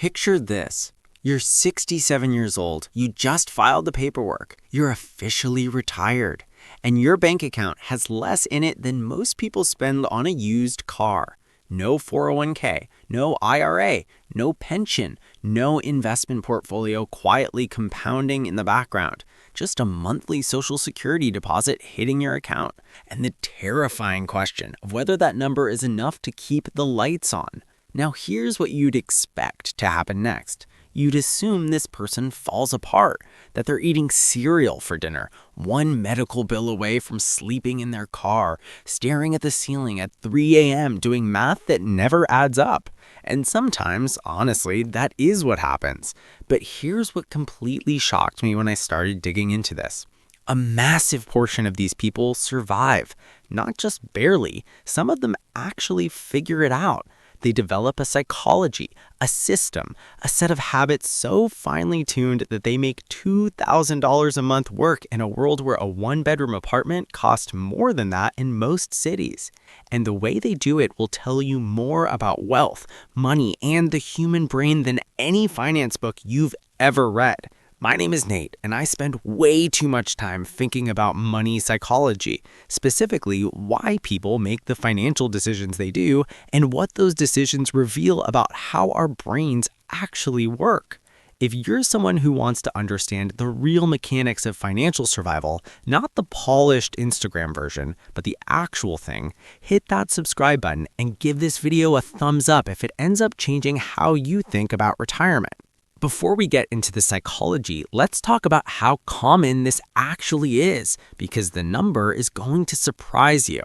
Picture this. You're 67 years old, you just filed the paperwork, you're officially retired, and your bank account has less in it than most people spend on a used car. No 401k, no IRA, no pension, no investment portfolio quietly compounding in the background. Just a monthly Social Security deposit hitting your account. And the terrifying question of whether that number is enough to keep the lights on. Now here's what you'd expect to happen next. You'd assume this person falls apart, that they're eating cereal for dinner, one medical bill away from sleeping in their car, staring at the ceiling at 3 a.m. doing math that never adds up. And sometimes, honestly, that is what happens. But here's what completely shocked me when I started digging into this. A massive portion of these people survive, not just barely. Some of them actually figure it out. They develop a psychology, a system, a set of habits so finely tuned that they make $2,000 a month work in a world where a one-bedroom apartment costs more than that in most cities. And the way they do it will tell you more about wealth, money, and the human brain than any finance book you've ever read. My name is Nate, and I spend way too much time thinking about money psychology, specifically why people make the financial decisions they do and what those decisions reveal about how our brains actually work. If you're someone who wants to understand the real mechanics of financial survival, not the polished Instagram version, but the actual thing, hit that subscribe button and give this video a thumbs up if it ends up changing how you think about retirement. Before we get into the psychology, let's talk about how common this actually is, because the number is going to surprise you.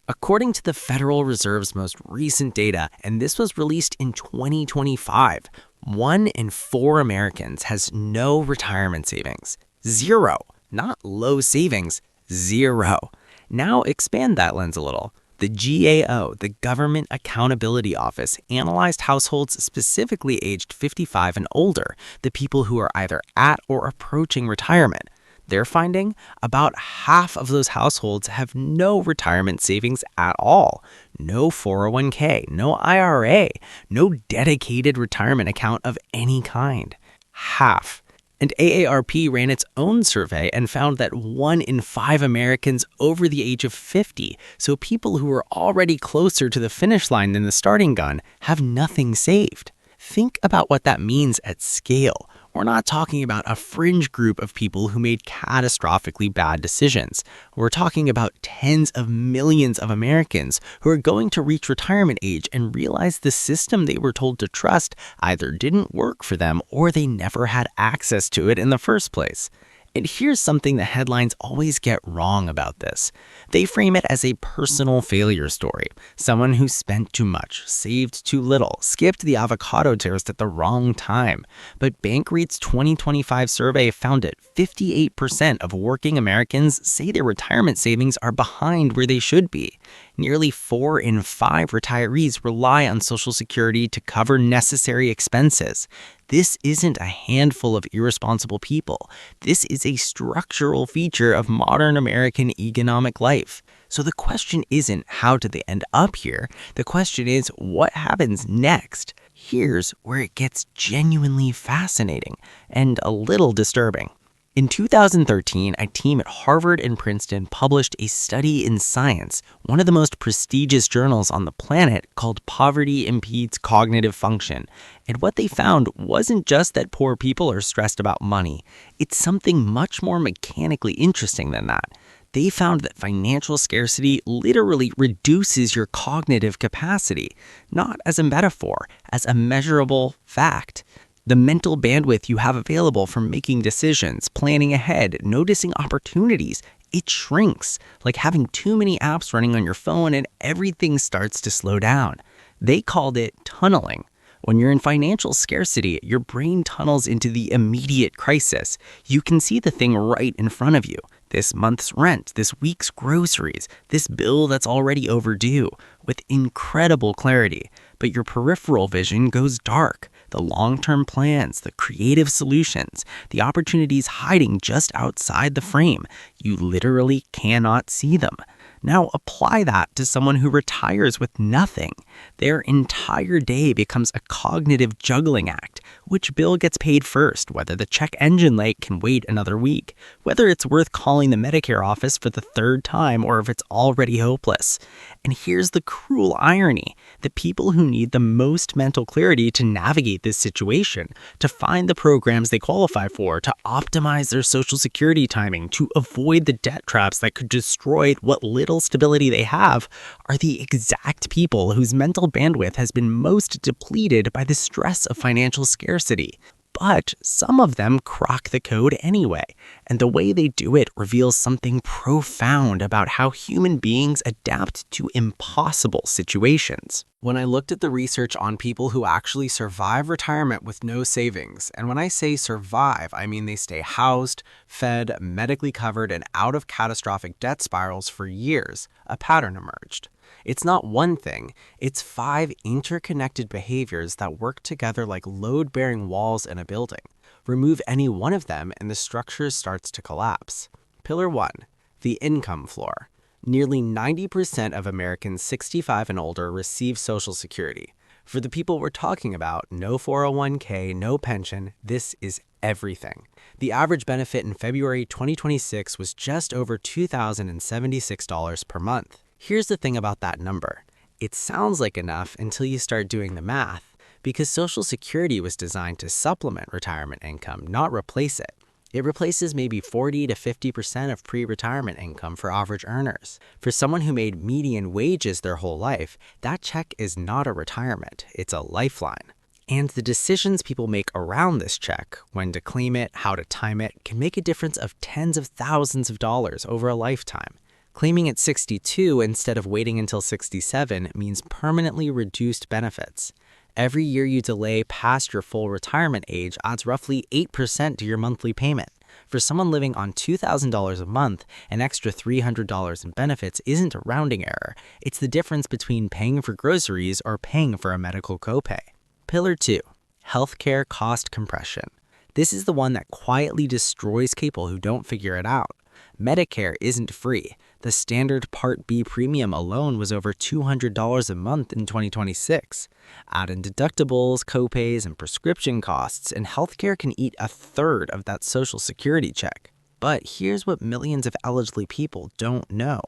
According to the Federal Reserve's most recent data, and this was released in 2025, 1 in 4 Americans has no retirement savings. Zero. Not low savings, zero. Now expand that lens a little. The GAO, the Government Accountability Office, analyzed households specifically aged 55 and older, the people who are either at or approaching retirement. They're finding about half of those households have no retirement savings at all. No 401k, no IRA, no dedicated retirement account of any kind. Half. And AARP ran its own survey and found that 1 in 5 Americans over the age of 50, so people who are already closer to the finish line than the starting gun, have nothing saved. Think about what that means at scale. We're not talking about a fringe group of people who made catastrophically bad decisions. We're talking about tens of millions of Americans who are going to reach retirement age and realize the system they were told to trust either didn't work for them or they never had access to it in the first place. And here's something the headlines always get wrong about this. They frame it as a personal failure story. Someone who spent too much, saved too little, skipped the avocado toast at the wrong time. But Bankreit's 2025 survey found it 58% of working Americans say their retirement savings are behind where they should be. Nearly 4 in 5 retirees rely on Social Security to cover necessary expenses. This isn't a handful of irresponsible people. This is a structural feature of modern American economic life. So the question isn't how did they end up here? The question is what happens next? Here's where it gets genuinely fascinating and a little disturbing. In 2013, a team at Harvard and Princeton published a study in Science, one of the most prestigious journals on the planet, called Poverty Impedes Cognitive Function. And what they found wasn't just that poor people are stressed about money. It's something much more mechanically interesting than that. They found that financial scarcity literally reduces your cognitive capacity, not as a metaphor, as a measurable fact. The mental bandwidth you have available for making decisions, planning ahead, noticing opportunities, it shrinks, like having too many apps running on your phone and everything starts to slow down. They called it tunneling. When you're in financial scarcity, your brain tunnels into the immediate crisis. You can see the thing right in front of you. This month's rent, this week's groceries, this bill that's already overdue, with incredible clarity. But your peripheral vision goes dark. The long-term plans, the creative solutions, the opportunities hiding just outside the frame. You literally cannot see them. Now apply that to someone who retires with nothing. Their entire day becomes a cognitive juggling act. which bill gets paid first, whether the check engine light can wait another week, whether it's worth calling the Medicare office for the third time, or if it's already hopeless. And here's the cruel irony: the people who need the most mental clarity to navigate this situation, to find the programs they qualify for, to optimize their Social Security timing, to avoid the debt traps that could destroy what little stability they have, are the exact people whose mental bandwidth has been most depleted by the stress of financial scarcity. But some of them crack the code anyway, and the way they do it reveals something profound about how human beings adapt to impossible situations. When I looked at the research on people who actually survive retirement with no savings, and when I say survive, I mean they stay housed, fed, medically covered, and out of catastrophic debt spirals for years, a pattern emerged. It's not one thing, it's 5 interconnected behaviors that work together like load-bearing walls in a building. Remove any one of them and the structure starts to collapse. Pillar 1, the income floor. Nearly 90% of Americans 65 and older receive Social Security. For the people we're talking about, no 401k, no pension, this is everything. The average benefit in February 2026 was just over $2,076 per month. Here's the thing about that number. It sounds like enough until you start doing the math, because Social Security was designed to supplement retirement income, not replace it. It replaces maybe 40 to 50% of pre-retirement income for average earners. For someone who made median wages their whole life, that check is not a retirement, it's a lifeline. And the decisions people make around this check, when to claim it, how to time it, can make a difference of tens of thousands of dollars over a lifetime. Claiming at 62 instead of waiting until 67 means permanently reduced benefits. Every year you delay past your full retirement age adds roughly 8% to your monthly payment. For someone living on $2,000 a month, an extra $300 in benefits isn't a rounding error. It's the difference between paying for groceries or paying for a medical copay. Pillar 2, healthcare cost compression. This is the one that quietly destroys people who don't figure it out. Medicare isn't free. The standard Part B premium alone was over $200 a month in 2026. Add in deductibles, copays, and prescription costs, and healthcare can eat a third of that Social Security check. But here's what millions of eligible people don't know.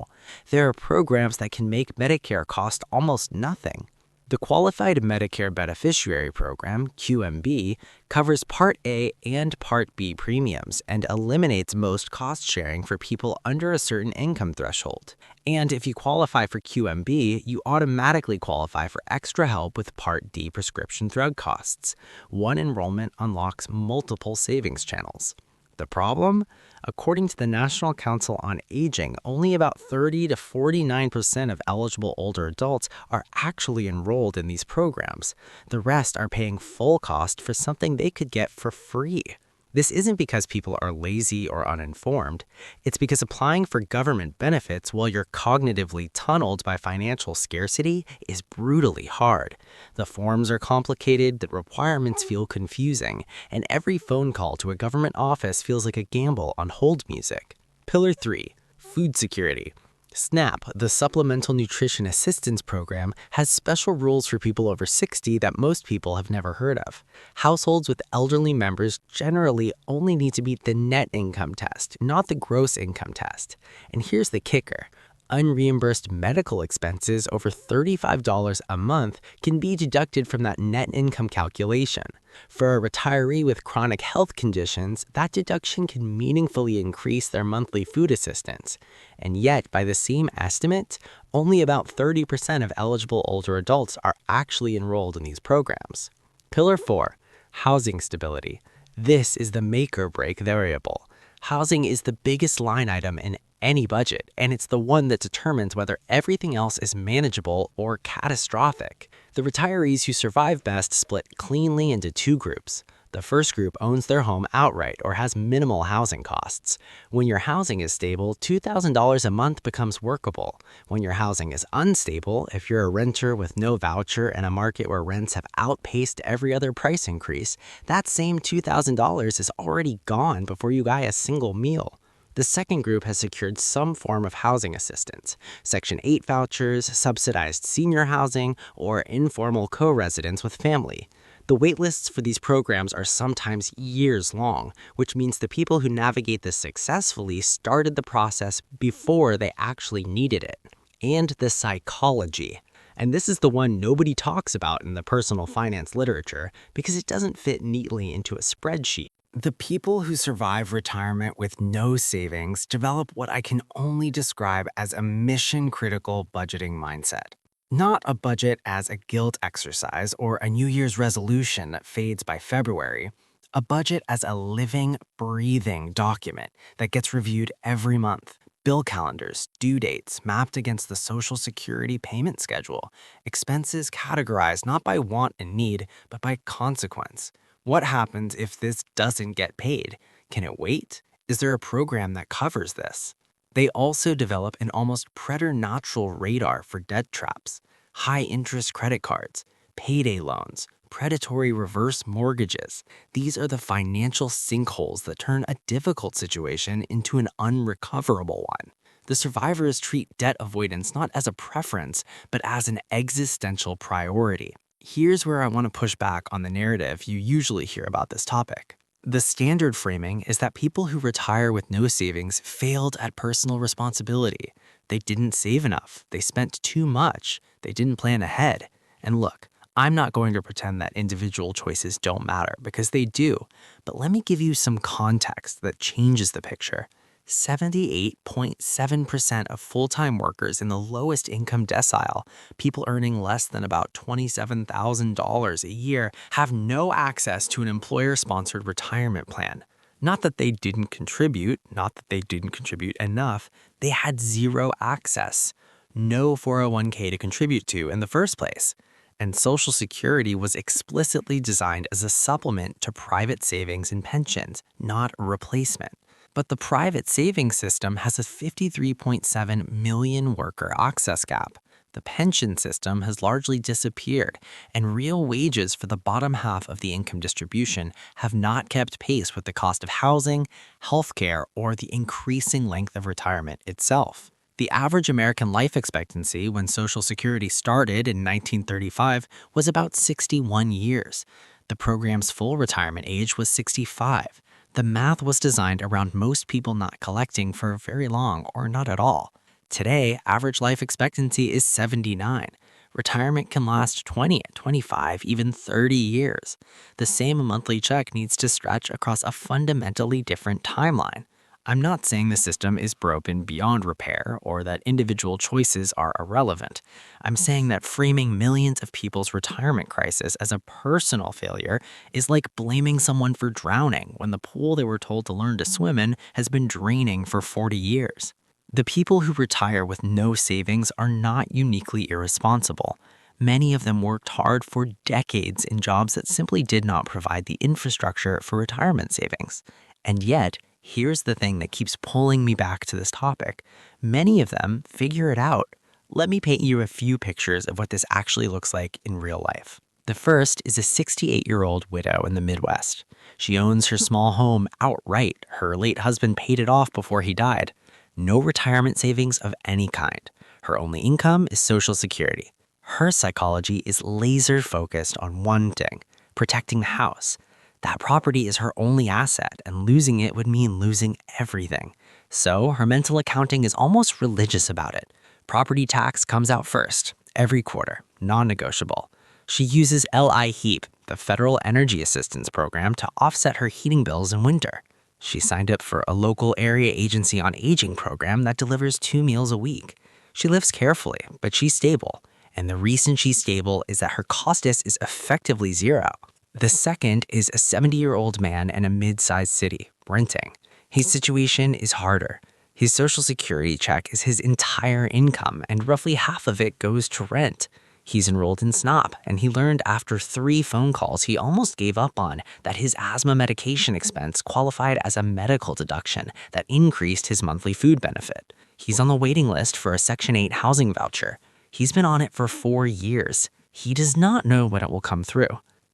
There are programs that can make Medicare cost almost nothing. The Qualified Medicare Beneficiary Program, QMB, covers Part A and Part B premiums and eliminates most cost sharing for people under a certain income threshold. And if you qualify for QMB, you automatically qualify for extra help with Part D prescription drug costs. One enrollment unlocks multiple savings channels. The problem? According to the National Council on Aging, only about 30 to 49% of eligible older adults are actually enrolled in these programs. The rest are paying full cost for something they could get for free. This isn't because people are lazy or uninformed. It's because applying for government benefits while you're cognitively tunneled by financial scarcity is brutally hard. The forms are complicated, the requirements feel confusing, and every phone call to a government office feels like a gamble on hold music. Pillar 3, food security. SNAP, the Supplemental Nutrition Assistance Program, has special rules for people over 60 that most people have never heard of. Households with elderly members generally only need to meet the net income test, not the gross income test. And here's the kicker. Unreimbursed medical expenses over $35 a month can be deducted from that net income calculation. For a retiree with chronic health conditions, that deduction can meaningfully increase their monthly food assistance. And yet, by the same estimate, only about 30% of eligible older adults are actually enrolled in these programs. Pillar 4, housing stability. This is the make or break variable. Housing is the biggest line item in any budget, and it's the one that determines whether everything else is manageable or catastrophic. The retirees who survive best split cleanly into 2 groups. The first group owns their home outright or has minimal housing costs. When your housing is stable, $2,000 a month becomes workable. When your housing is unstable, if you're a renter with no voucher in a market where rents have outpaced every other price increase, that same $2,000 is already gone before you buy a single meal. The second group has secured some form of housing assistance, Section 8 vouchers, subsidized senior housing, or informal co-residence with family. The wait lists for these programs are sometimes years long, which means the people who navigate this successfully started the process before they actually needed it. And the psychology. And this is the one nobody talks about in the personal finance literature because it doesn't fit neatly into a spreadsheet. The people who survive retirement with no savings develop what I can only describe as a mission-critical budgeting mindset. Not a budget as a guilt exercise or a New Year's resolution that fades by February. A budget as a living, breathing document that gets reviewed every month. Bill calendars, due dates mapped against the Social Security payment schedule. Expenses categorized not by want and need, but by consequence. What happens if this doesn't get paid? Can it wait? Is there a program that covers this? They also develop an almost preternatural radar for debt traps, high-interest credit cards, payday loans, predatory reverse mortgages. These are the financial sinkholes that turn a difficult situation into an unrecoverable one. The survivors treat debt avoidance not as a preference, but as an existential priority. Here's where I want to push back on the narrative you usually hear about this topic. The standard framing is that people who retire with no savings failed at personal responsibility. They didn't save enough. They spent too much. They didn't plan ahead. And look, I'm not going to pretend that individual choices don't matter, because they do. But let me give you some context that changes the picture. 78.7% of full-time workers in the lowest income decile, people earning less than about $27,000 a year, have no access to an employer-sponsored retirement plan. Not that they didn't contribute, not that they didn't contribute enough, they had zero access. No 401k to contribute to in the first place. And Social Security was explicitly designed as a supplement to private savings and pensions, not a replacement. But the private savings system has a 53.7 million worker access gap. The pension system has largely disappeared, and real wages for the bottom half of the income distribution have not kept pace with the cost of housing, healthcare, or the increasing length of retirement itself. The average American life expectancy when Social Security started in 1935 was about 61 years. The program's full retirement age was 65. The math was designed around most people not collecting for very long or not at all. Today, average life expectancy is 79. Retirement can last 20, 25, even 30 years. The same monthly check needs to stretch across a fundamentally different timeline. I'm not saying the system is broken beyond repair or that individual choices are irrelevant. I'm saying that framing millions of people's retirement crisis as a personal failure is like blaming someone for drowning when the pool they were told to learn to swim in has been draining for 40 years. The people who retire with no savings are not uniquely irresponsible. Many of them worked hard for decades in jobs that simply did not provide the infrastructure for retirement savings. And yet, here's the thing that keeps pulling me back to this topic. Many of them figure it out. Let me paint you a few pictures of what this actually looks like in real life. The first is a 68-year-old widow in the Midwest. She owns her small home outright. Her late husband paid it off before he died. No retirement savings of any kind. Her only income is Social Security. Her psychology is laser focused on one thing: protecting the house. That property is her only asset, and losing it would mean losing everything. So her mental accounting is almost religious about it. Property tax comes out first, every quarter, non-negotiable. She uses LIHEAP, the Federal Energy Assistance Program, to offset her heating bills in winter. She signed up for a local area agency on aging program that delivers 2 meals a week. She lives carefully, but she's stable. And the reason she's stable is that her costus is effectively zero. The second is a 70-year-old man in a mid-sized city, renting. His situation is harder. His Social Security check is his entire income, and roughly half of it goes to rent. He's enrolled in SNAP, and he learned after 3 phone calls he almost gave up on that his asthma medication expense qualified as a medical deduction that increased his monthly food benefit. He's on the waiting list for a Section 8 housing voucher. He's been on it for 4 years. He does not know when it will come through.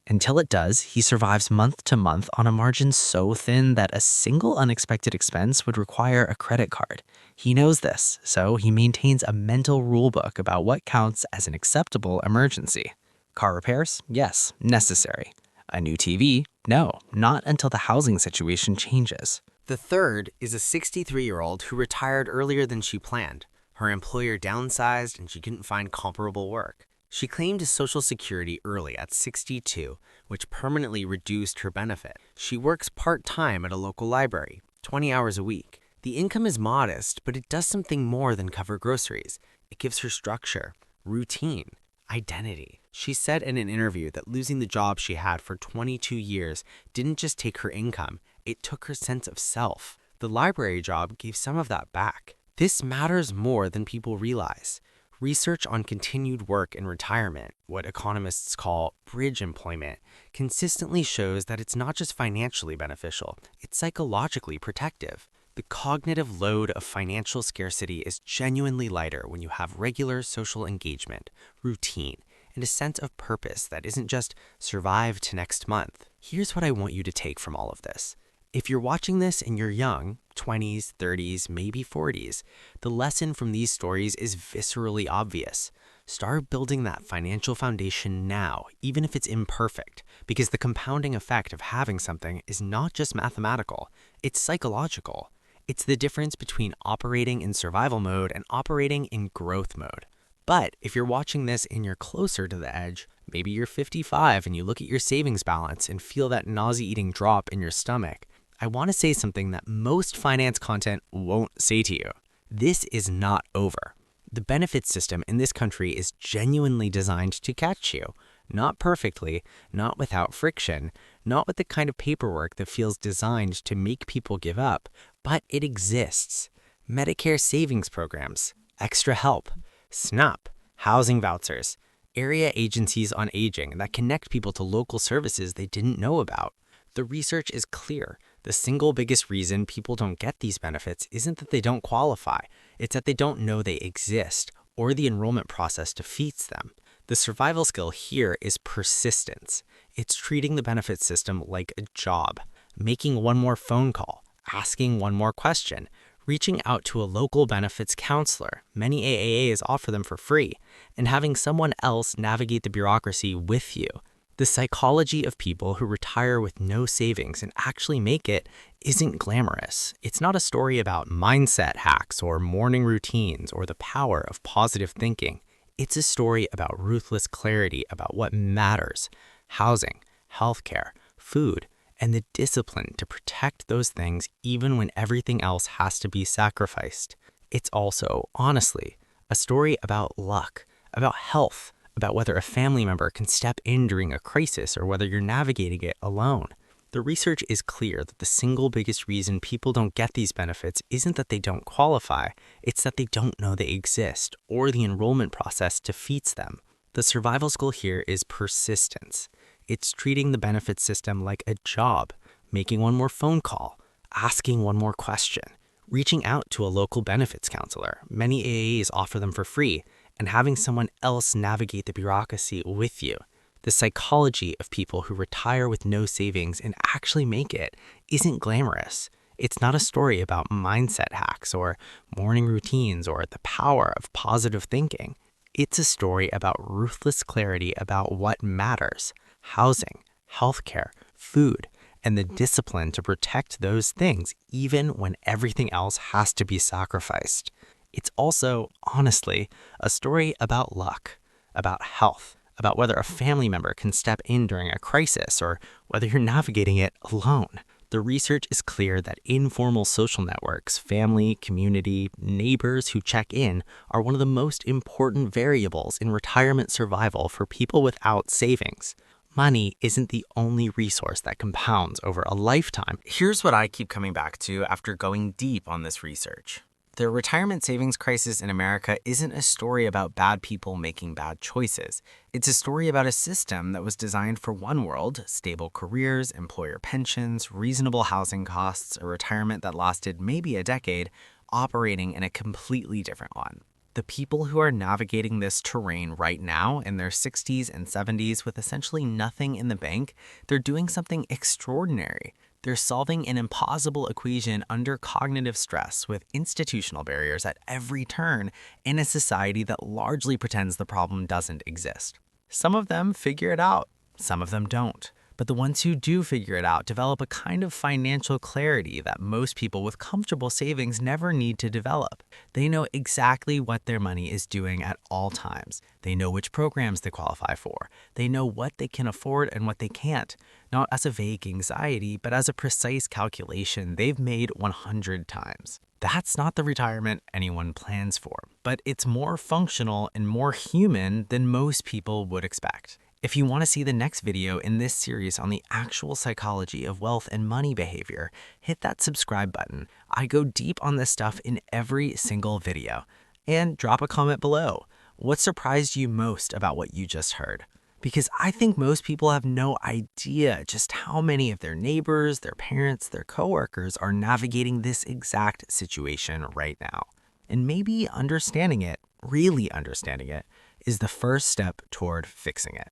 Until it does, he survives month to month on a margin so thin that a single unexpected expense would require a credit card. He knows this, so he maintains a mental rulebook about what counts as an acceptable emergency. Car repairs? Yes, necessary. A new TV? No, not until the housing situation changes. The third is a 63-year-old who retired earlier than she planned. Her employer downsized and she couldn't find comparable work. She claimed Social Security early at 62, which permanently reduced her benefit. She works part-time at a local library, 20 hours a week. The income is modest, but it does something more than cover groceries. It gives her structure, routine, identity. She said in an interview that losing the job she had for 22 years didn't just take her income, it took her sense of self. The library job gave some of that back. This matters more than people realize. Research on continued work in retirement, what economists call bridge employment, consistently shows that it's not just financially beneficial, it's psychologically protective. The cognitive load of financial scarcity is genuinely lighter when you have regular social engagement, routine, and a sense of purpose that isn't just survive to next month. Here's what I want you to take from all of this. If you're watching this and you're young, 20s, 30s, maybe 40s, the lesson from these stories is viscerally obvious. Start building that financial foundation now, even if it's imperfect, because the compounding effect of having something is not just mathematical, it's psychological. It's the difference between operating in survival mode and operating in growth mode. But if you're watching this and you're closer to the edge, maybe you're 55 and you look at your savings balance and feel that nausea-eating drop in your stomach, I want to say something that most finance content won't say to you. This is not over. The benefit system in this country is genuinely designed to catch you. Not perfectly, not without friction, not with the kind of paperwork that feels designed to make people give up, but it exists. Medicare Savings programs, extra help, SNAP, housing vouchers, area agencies on aging that connect people to local services they didn't know about. The research is clear. The single biggest reason people don't get these benefits isn't that they don't qualify. It's that they don't know they exist, or the enrollment process defeats them. The survival skill here is persistence. It's treating the benefit system like a job, making one more phone call, asking one more question, reaching out to a local benefits counselor, many AAAs offer them for free, and having someone else navigate the bureaucracy with you. The psychology of people who retire with no savings and actually make it isn't glamorous. It's not a story about mindset hacks or morning routines or the power of positive thinking. It's a story about ruthless clarity about what matters: housing, healthcare, food, and the discipline to protect those things even when everything else has to be sacrificed. It's also, honestly, a story about luck, about health, about whether a family member can step in during a crisis or whether you're navigating it alone. The research is clear that the single biggest reason people don't get these benefits isn't that they don't qualify, it's that they don't know they exist, or the enrollment process defeats them. The survival skill here is persistence. It's treating the benefit system like a job, making one more phone call, asking one more question, reaching out to a local benefits counselor, many AAs offer them for free, and having someone else navigate the bureaucracy with you. The psychology of people who retire with no savings and actually make it isn't glamorous. It's not a story about mindset hacks or morning routines or the power of positive thinking. It's a story about ruthless clarity about what matters: housing, healthcare, food, and the discipline to protect those things even when everything else has to be sacrificed. It's also, honestly, a story about luck, about health, about whether a family member can step in during a crisis or whether you're navigating it alone. The research is clear that informal social networks, family, community, neighbors who check in are one of the most important variables in retirement survival for people without savings. Money isn't the only resource that compounds over a lifetime. Here's what I keep coming back to after going deep on this research. The retirement savings crisis in America isn't a story about bad people making bad choices. It's a story about a system that was designed for one world: stable careers, employer pensions, reasonable housing costs, a retirement that lasted maybe a decade, operating in a completely different one. The people who are navigating this terrain right now in their 60s and 70s with essentially nothing in the bank, they're doing something extraordinary. They're solving an impossible equation under cognitive stress with institutional barriers at every turn in a society that largely pretends the problem doesn't exist. Some of them figure it out, some of them don't. But the ones who do figure it out develop a kind of financial clarity that most people with comfortable savings never need to develop. They know exactly what their money is doing at all times. They know which programs they qualify for. They know what they can afford and what they can't, not as a vague anxiety, but as a precise calculation they've made 100 times. That's not the retirement anyone plans for, but it's more functional and more human than most people would expect. If you want to see the next video in this series on the actual psychology of wealth and money behavior, hit that subscribe button. I go deep on this stuff in every single video. And drop a comment below. What surprised you most about what you just heard? Because I think most people have no idea just how many of their neighbors, their parents, their coworkers are navigating this exact situation right now. And maybe understanding it, really understanding it, is the first step toward fixing it.